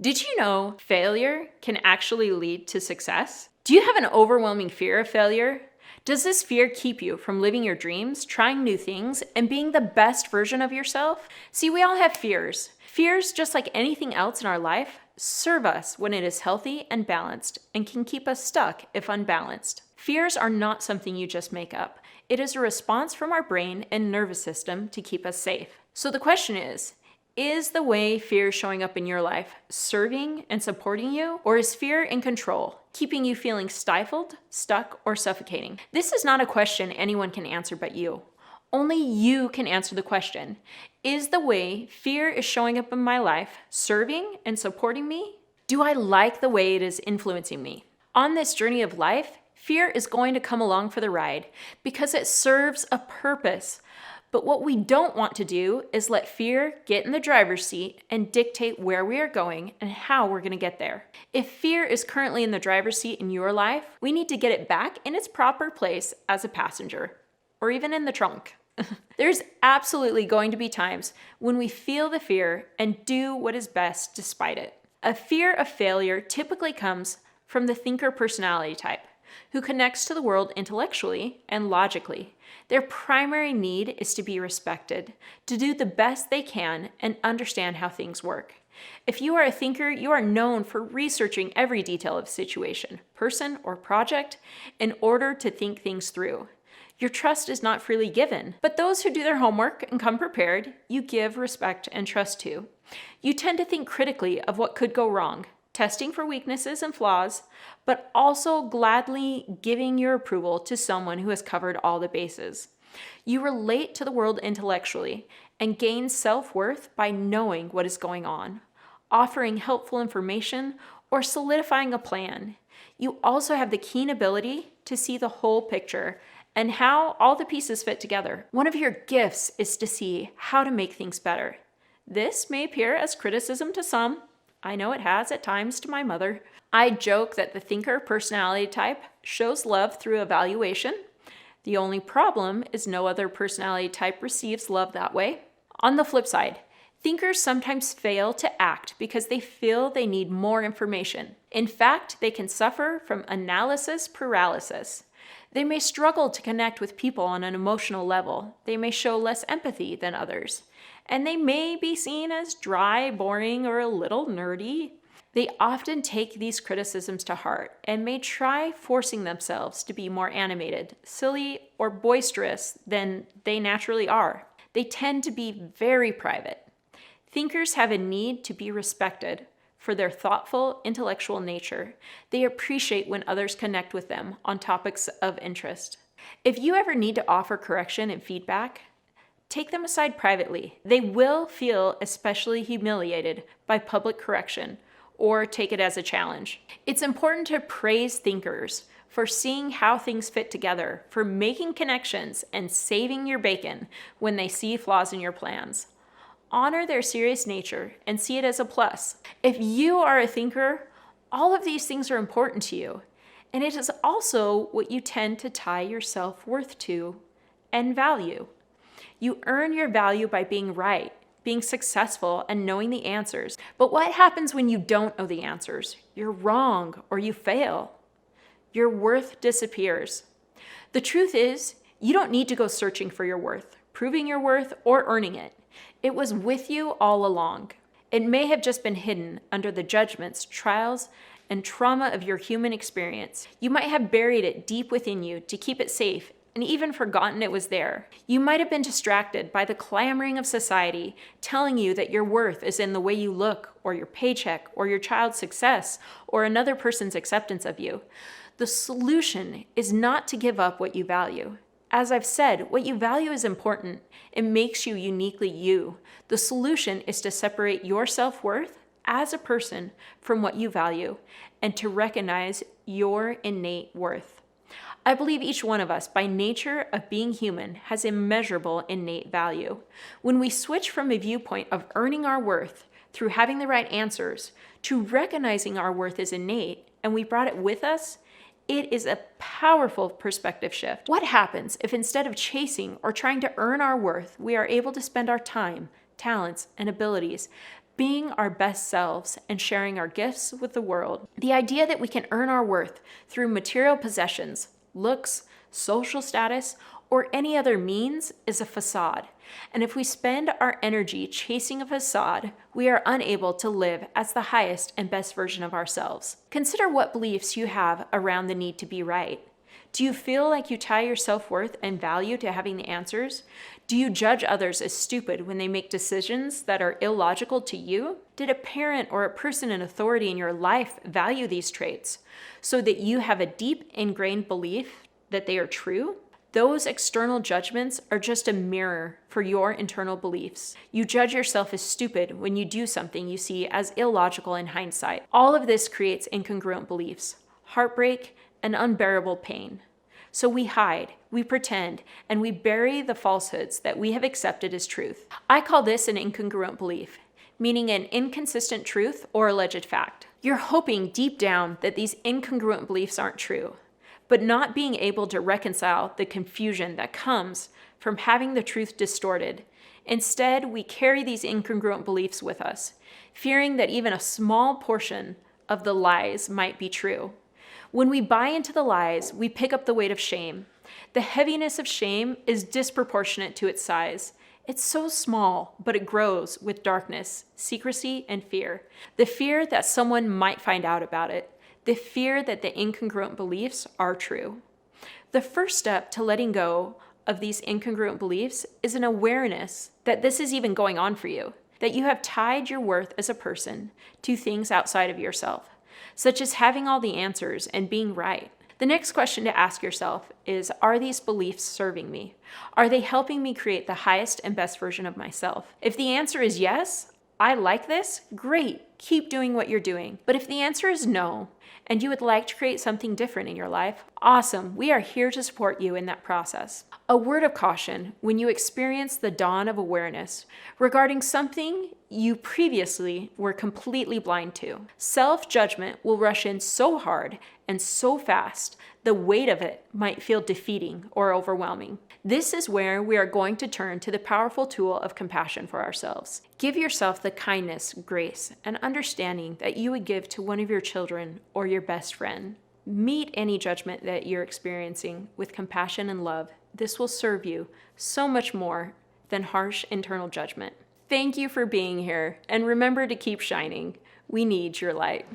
Did you know failure can actually lead to success? Do you have an overwhelming fear of failure? Does this fear keep you from living your dreams, trying new things, and being the best version of yourself? See, we all have fears. Fears, just like anything else in our life, serve us when it is healthy and balanced and can keep us stuck if unbalanced. Fears are not something you just make up. It is a response from our brain and nervous system to keep us safe. So the question is the way fear is showing up in your life serving and supporting you, or is fear in control, keeping you feeling stifled, stuck, or suffocating? This is not a question anyone can answer but you. Only you can answer the question. Is the way fear is showing up in my life serving and supporting me? Do I like the way it is influencing me? On this journey of life, fear is going to come along for the ride because it serves a purpose. But what we don't want to do is let fear get in the driver's seat and dictate where we are going and how we're going to get there. If fear is currently in the driver's seat in your life, we need to get it back in its proper place as a passenger, or even in the trunk. There's absolutely going to be times when we feel the fear and do what is best despite it. A fear of failure typically comes from the thinker personality type, who connects to the world intellectually and logically. Their primary need is to be respected, to do the best they can, and understand how things work. If you are a thinker, you are known for researching every detail of a situation, person, or project in order to think things through. Your trust is not freely given, but those who do their homework and come prepared, you give respect and trust to. You tend to think critically of what could go wrong, testing for weaknesses and flaws, but also gladly giving your approval to someone who has covered all the bases. You relate to the world intellectually and gain self-worth by knowing what is going on, offering helpful information, or solidifying a plan. You also have the keen ability to see the whole picture and how all the pieces fit together. One of your gifts is to see how to make things better. This may appear as criticism to some. I know it has at times to my mother. I joke that the thinker personality type shows love through evaluation. The only problem is no other personality type receives love that way. On the flip side, thinkers sometimes fail to act because they feel they need more information. In fact, they can suffer from analysis paralysis. They may struggle to connect with people on an emotional level. They may show less empathy than others. And they may be seen as dry, boring, or a little nerdy. They often take these criticisms to heart and may try forcing themselves to be more animated, silly, or boisterous than they naturally are. They tend to be very private. Thinkers have a need to be respected for their thoughtful, intellectual nature. They appreciate when others connect with them on topics of interest. If you ever need to offer correction and feedback, take them aside privately. They will feel especially humiliated by public correction or take it as a challenge. It's important to praise thinkers for seeing how things fit together, for making connections and saving your bacon when they see flaws in your plans. Honor their serious nature and see it as a plus. If you are a thinker, all of these things are important to you, and it is also what you tend to tie your self-worth to and value. You earn your value by being right, being successful, and knowing the answers. But what happens when you don't know the answers? You're wrong or you fail. Your worth disappears. The truth is, you don't need to go searching for your worth, proving your worth, or earning it. It was with you all along. It may have just been hidden under the judgments, trials, and trauma of your human experience. You might have buried it deep within you to keep it safe and even forgotten it was there. You might have been distracted by the clamoring of society telling you that your worth is in the way you look, or your paycheck, or your child's success, or another person's acceptance of you. The solution is not to give up what you value. As I've said, what you value is important. It makes you uniquely you. The solution is to separate your self-worth as a person from what you value and to recognize your innate worth. I believe each one of us, by nature of being human, has immeasurable innate value. When we switch from a viewpoint of earning our worth through having the right answers to recognizing our worth is innate and we brought it with us, it is a powerful perspective shift. What happens if instead of chasing or trying to earn our worth, we are able to spend our time, talents, and abilities being our best selves and sharing our gifts with the world. The idea that we can earn our worth through material possessions, looks, social status, or any other means is a facade. And if we spend our energy chasing a facade, we are unable to live as the highest and best version of ourselves. Consider what beliefs you have around the need to be right. Do you feel like you tie your self-worth and value to having the answers? Do you judge others as stupid when they make decisions that are illogical to you? Did a parent or a person in authority in your life value these traits so that you have a deep ingrained belief that they are true? Those external judgments are just a mirror for your internal beliefs. You judge yourself as stupid when you do something you see as illogical in hindsight. All of this creates incongruent beliefs, heartbreak, and unbearable pain. So we hide, we pretend, and we bury the falsehoods that we have accepted as truth. I call this an incongruent belief, meaning an inconsistent truth or alleged fact. You're hoping deep down that these incongruent beliefs aren't true, but not being able to reconcile the confusion that comes from having the truth distorted. Instead, we carry these incongruent beliefs with us, fearing that even a small portion of the lies might be true. When we buy into the lies, we pick up the weight of shame. The heaviness of shame is disproportionate to its size. It's so small, but it grows with darkness, secrecy, and fear. The fear that someone might find out about it. The fear that the incongruent beliefs are true. The first step to letting go of these incongruent beliefs is an awareness that this is even going on for you, that you have tied your worth as a person to things outside of yourself, such as having all the answers and being right. The next question to ask yourself is, are these beliefs serving me? Are they helping me create the highest and best version of myself? If the answer is yes, I like this, great, keep doing what you're doing. But if the answer is no, and you would like to create something different in your life, awesome, we are here to support you in that process. A word of caution when you experience the dawn of awareness regarding something you previously were completely blind to. Self-judgment will rush in so hard and so fast, the weight of it might feel defeating or overwhelming. This is where we are going to turn to the powerful tool of compassion for ourselves. Give yourself the kindness, grace, and understanding that you would give to one of your children or your best friend. Meet any judgment that you're experiencing with compassion and love. This will serve you so much more than harsh internal judgment. Thank you for being here, and remember to keep shining. We need your light.